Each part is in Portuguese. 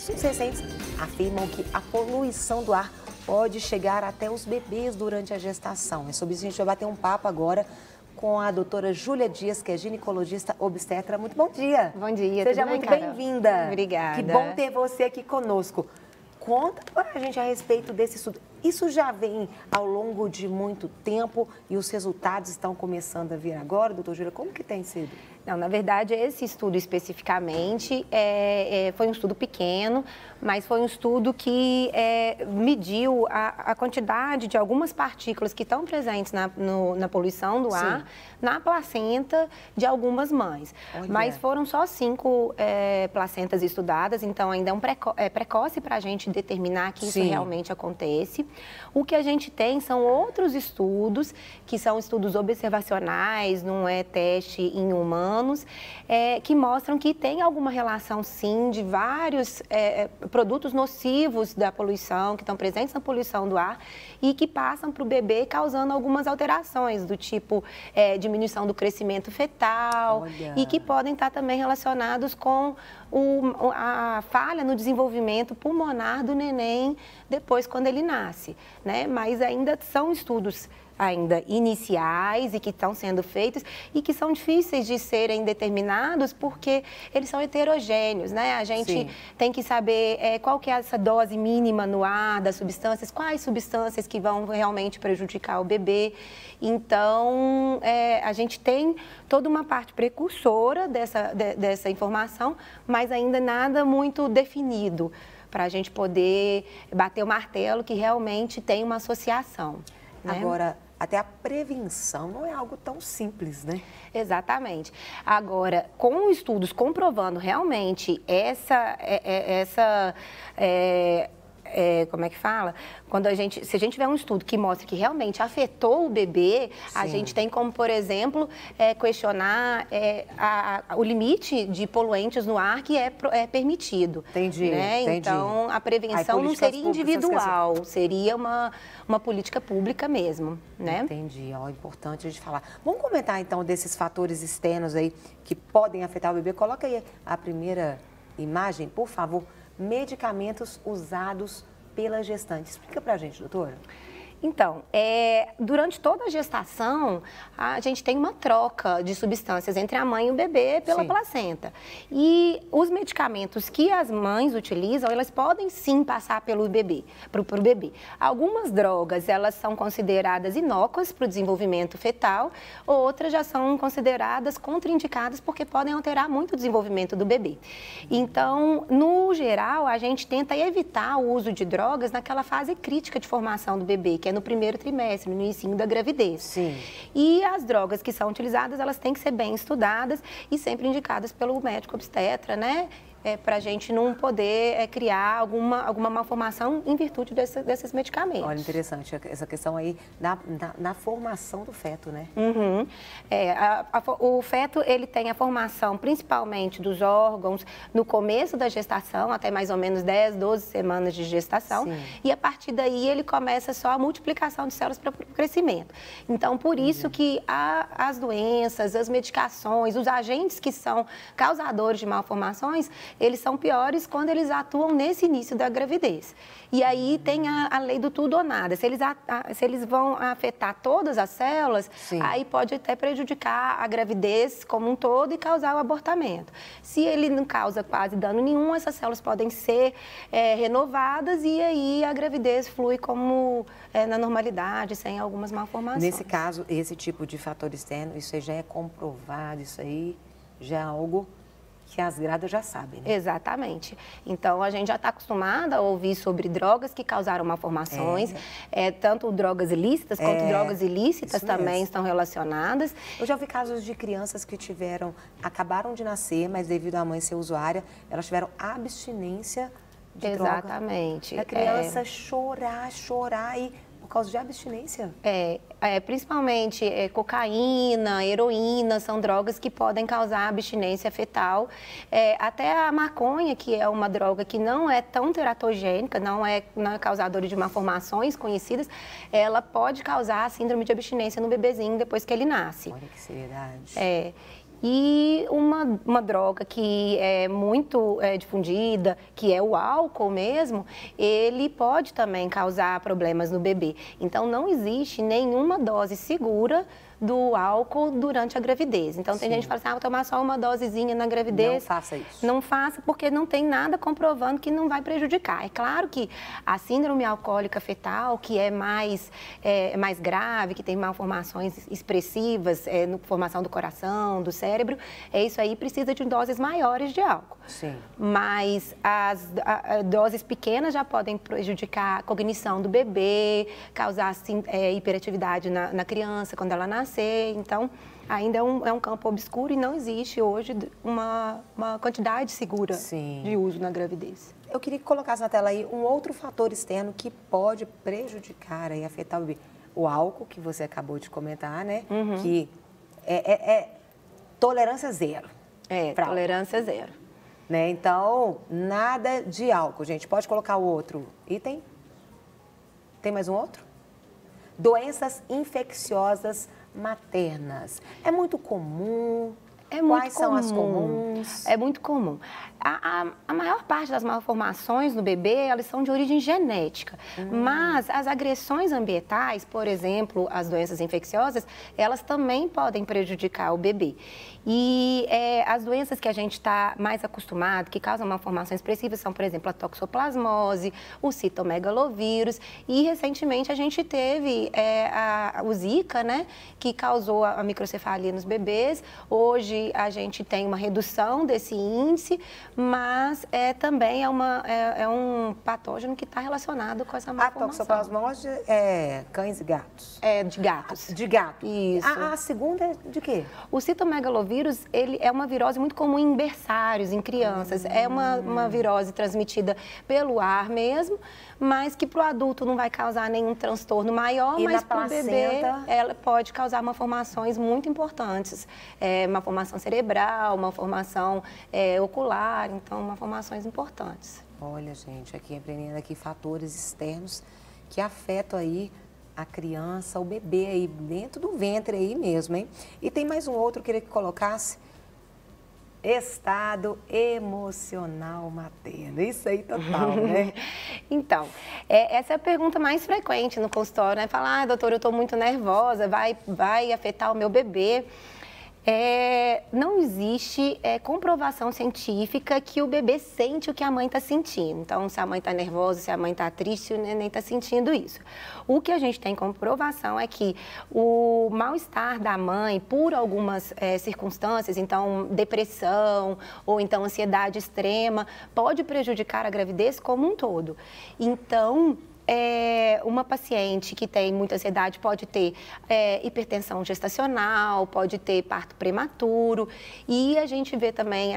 Estudos recentes afirmam que a poluição do ar pode chegar até os bebês durante a gestação. É sobre isso que a gente vai bater um papo agora com a doutora Júlia Dias, que é ginecologista obstetra. Muito bom dia. Bom dia, Seja muito bem-vinda. Obrigada. Que bom ter você aqui conosco. Conta para a gente a respeito desse estudo. Isso já vem ao longo de muito tempo e os resultados estão começando a vir agora, doutora Júlia? Como que tem sido? Não, na verdade, esse estudo especificamente foi um estudo pequeno, mas foi um estudo que mediu a quantidade de algumas partículas que estão presentes na poluição do ar, na placenta de algumas mães. Olha. Mas foram só 5 placentas estudadas, então ainda é precoce para a gente determinar que isso realmente acontece. O que a gente tem são outros estudos, que são estudos observacionais, não é teste em humanos, que mostram que tem alguma relação, sim, de vários produtos nocivos da poluição, que estão presentes na poluição do ar e que passam para o bebê causando algumas alterações, do tipo diminuição do crescimento fetal. Olha. E que podem estar também relacionados com a falha no desenvolvimento pulmonar do neném depois quando ele nasce, né? Mas ainda são estudos ainda iniciais e que estão sendo feitos e que são difíceis de serem determinados porque eles são heterogêneos, né? A gente tem que saber qual que é essa dose mínima no ar das substâncias, quais substâncias que vão realmente prejudicar o bebê. Então, a gente tem toda uma parte precursora dessa informação, mas ainda nada muito definido para a gente poder bater o martelo que realmente tem uma associação. Né? Agora, até a prevenção não é algo tão simples, né? Exatamente. Agora, com estudos comprovando realmente como é que fala? Se a gente tiver um estudo que mostra que realmente afetou o bebê, a gente tem como, por exemplo, questionar o limite de poluentes no ar que é permitido. Entendi, né? entendi. Então, a prevenção não seria individual, seria uma política pública mesmo, né? Entendi, é importante a gente falar. Vamos comentar, então, desses fatores externos aí que podem afetar o bebê. Coloca aí a primeira imagem, por favor. Medicamentos usados pela gestante. Explica pra gente, doutora. Então, durante toda a gestação, a gente tem uma troca de substâncias entre a mãe e o bebê pela placenta. E os medicamentos que as mães utilizam, elas podem sim passar pelo bebê, para o bebê. Algumas drogas, elas são consideradas inócuas para o desenvolvimento fetal, outras já são consideradas contraindicadas porque podem alterar muito o desenvolvimento do bebê. Então, no geral, a gente tenta evitar o uso de drogas naquela fase crítica de formação do bebê, que é no primeiro trimestre, no início da gravidez. Sim. E as drogas que são utilizadas, elas têm que ser bem estudadas e sempre indicadas pelo médico obstetra, né? Para a gente não poder criar alguma malformação em virtude desses medicamentos. Olha, interessante essa questão aí na formação do feto, né? Uhum. O feto, ele tem a formação principalmente dos órgãos no começo da gestação, até mais ou menos 10, 12 semanas de gestação. Sim. E a partir daí ele começa só a multiplicação de células para o crescimento. Então, por isso que as doenças, as medicações, os agentes que são causadores de malformações, eles são piores quando eles atuam nesse início da gravidez. E aí tem a lei do tudo ou nada. Se eles vão afetar todas as células, aí pode até prejudicar a gravidez como um todo e causar o abortamento. Se ele não causa quase dano nenhum, essas células podem ser renovadas e aí a gravidez flui como na normalidade, sem algumas malformações. Nesse caso, esse tipo de fator externo, isso aí já é comprovado, isso aí já é algo que as grávidas já sabem, né? Exatamente. Então, a gente já está acostumada a ouvir sobre drogas que causaram malformações, tanto drogas ilícitas quanto drogas ilícitas também estão relacionadas. Eu já vi casos de crianças que acabaram de nascer, mas devido à mãe ser usuária, elas tiveram abstinência de droga. Exatamente. A criança chorar e por causa de abstinência? Principalmente cocaína, heroína, são drogas que podem causar abstinência fetal. Até a maconha, que é uma droga que não é tão teratogênica, não é causadora de malformações conhecidas, ela pode causar a síndrome de abstinência no bebezinho depois que ele nasce. Olha que seriedade. E uma droga que é muito difundida, que é o álcool mesmo, ele pode também causar problemas no bebê. Então, não existe nenhuma dose segura do álcool durante a gravidez. Então, tem gente que fala assim, vou tomar só uma dosezinha na gravidez. Não faça isso. Não faça, porque não tem nada comprovando que não vai prejudicar. É claro que a síndrome alcoólica fetal, que é mais grave, que tem malformações expressivas, formação do coração, do cérebro, isso aí precisa de doses maiores de álcool. Sim. Mas as doses pequenas já podem prejudicar a cognição do bebê, causar assim, hiperatividade na criança quando ela nascer. Então, ainda é um campo obscuro e não existe hoje uma quantidade segura de uso na gravidez. Eu queria que colocasse na tela aí um outro fator externo que pode prejudicar e afetar o bebê. O álcool, que você acabou de comentar, né? Que é tolerância zero. Tolerância zero. Né? Então, nada de álcool, gente. Pode colocar o outro item? Tem mais um outro? Doenças infecciosas maternas. É muito comum? Quais são as comuns? É muito comum. A maior parte das malformações no bebê, elas são de origem genética. Mas as agressões ambientais, por exemplo, as doenças infecciosas, elas também podem prejudicar o bebê. E as doenças que a gente está mais acostumado, que causam malformações expressivas, são, por exemplo, a toxoplasmose, o citomegalovírus. E, recentemente, a gente teve o Zika, né, que causou a microcefalia nos bebês. Hoje, a gente tem uma redução desse índice, mas também é um patógeno que está relacionado com essa malformação. A toxoplasmose é cães e gatos? É de gatos. De gato. Isso. A segunda é de quê? O citomegalovírus, ele é uma virose muito comum em berçários, em crianças. É uma virose transmitida pelo ar mesmo, mas que para o adulto não vai causar nenhum transtorno maior, mas para o bebê ela pode causar malformações muito importantes. Malformação cerebral, malformação ocular, então malformações importantes. Olha, gente, aqui aprendendo aqui fatores externos que afetam aí a criança, o bebê aí dentro do ventre aí mesmo, hein? E tem mais um outro que eu queria que colocasse. Estado emocional materno. Isso aí total, né? Então, essa é a pergunta mais frequente no consultório, né? Falar, doutora, eu estou muito nervosa, vai afetar o meu bebê. Não existe comprovação científica que o bebê sente o que a mãe está sentindo. Então, se a mãe está nervosa, se a mãe está triste, o neném está sentindo isso. O que a gente tem comprovação é que o mal-estar da mãe, por algumas circunstâncias, então depressão ou então ansiedade extrema, pode prejudicar a gravidez como um todo. Então, uma paciente que tem muita ansiedade pode ter hipertensão gestacional, pode ter parto prematuro e a gente vê também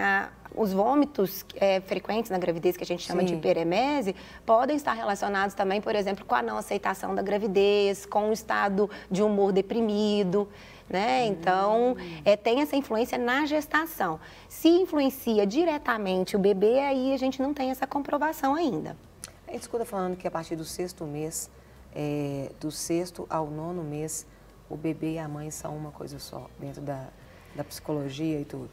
os vômitos frequentes na gravidez, que a gente chama de hiperemese, podem estar relacionados também, por exemplo, com a não aceitação da gravidez, com o estado de humor deprimido, né? Então, tem essa influência na gestação. Se influencia diretamente o bebê, aí a gente não tem essa comprovação ainda. A gente escuta falando que a partir do 6º mês, do 6º ao 9º mês, o bebê e a mãe são uma coisa só, dentro da psicologia e tudo.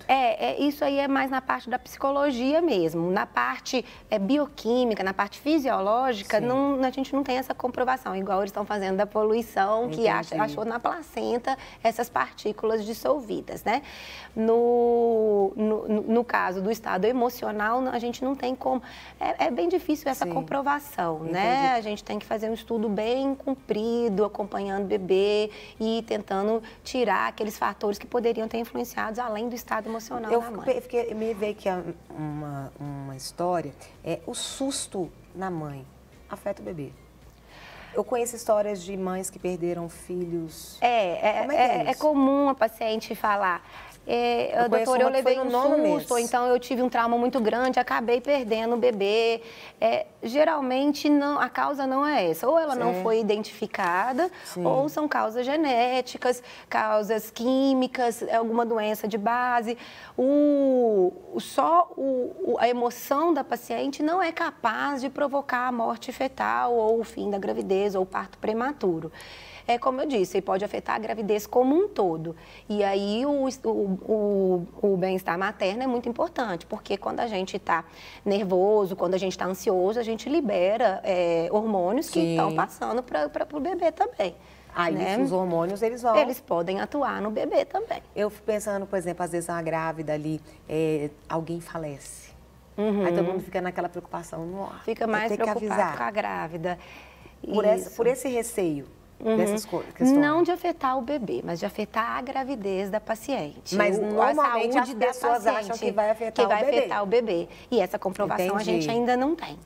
Isso aí é mais na parte da psicologia mesmo. Na parte bioquímica, na parte fisiológica, a gente não tem essa comprovação, igual eles estão fazendo da poluição, que achou na placenta essas partículas dissolvidas, né? No caso do estado emocional, a gente não tem como... É bem difícil essa comprovação, né? A gente tem que fazer um estudo bem comprido, acompanhando o bebê e tentando tirar aqueles fatores que poderiam ter influenciados além do estado emocional da mãe. Me veio aqui uma história, o susto na mãe afeta o bebê. Eu conheço histórias de mães que perderam filhos. É comum a paciente falar... doutora, eu levei um susto, ou então eu tive um trauma muito grande, acabei perdendo o bebê. Geralmente, a causa não é essa. Ou ela não foi identificada, ou são causas genéticas, causas químicas, alguma doença de base. A emoção da paciente não é capaz de provocar a morte fetal, ou o fim da gravidez, ou o parto prematuro. é como eu disse, ele pode afetar a gravidez como um todo. E aí o bem-estar materno é muito importante, porque quando a gente está nervoso, quando a gente está ansioso, a gente libera hormônios que estão passando para o bebê também. Aí né? os hormônios, eles podem atuar no bebê também. Eu fico pensando, por exemplo, às vezes uma grávida ali, alguém falece. Aí todo mundo fica naquela preocupação. Fica mais preocupado com a grávida. Por esse receio dessas questões. Não de afetar o bebê, mas de afetar a gravidez da paciente. Mas normalmente as pessoas acham que vai afetar o bebê. E essa comprovação a gente ainda não tem.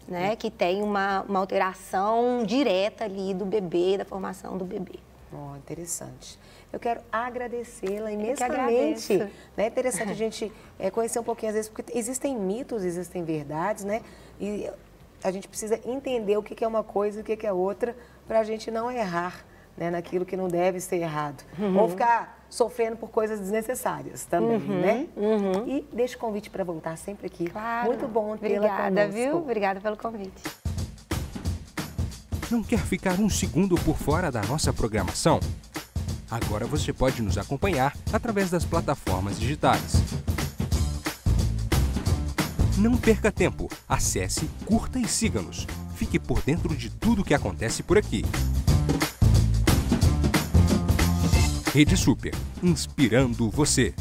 Né, que tem uma alteração direta ali do bebê, da formação do bebê. Interessante. Eu quero agradecê-la imensamente. Né? É interessante a gente conhecer um pouquinho, às vezes, porque existem mitos, existem verdades, né? E a gente precisa entender o que é uma coisa e o que é outra para a gente não errar, né, naquilo que não deve ser errado. Ou ficar sofrendo por coisas desnecessárias também, né? E deixo o convite para voltar sempre aqui. Claro. Muito bom tê-la conosco. Obrigada, viu? Obrigada pelo convite. Não quer ficar um segundo por fora da nossa programação? Agora você pode nos acompanhar através das plataformas digitais. Não perca tempo. Acesse, curta e siga-nos. Fique por dentro de tudo o que acontece por aqui. Rede Super, inspirando você.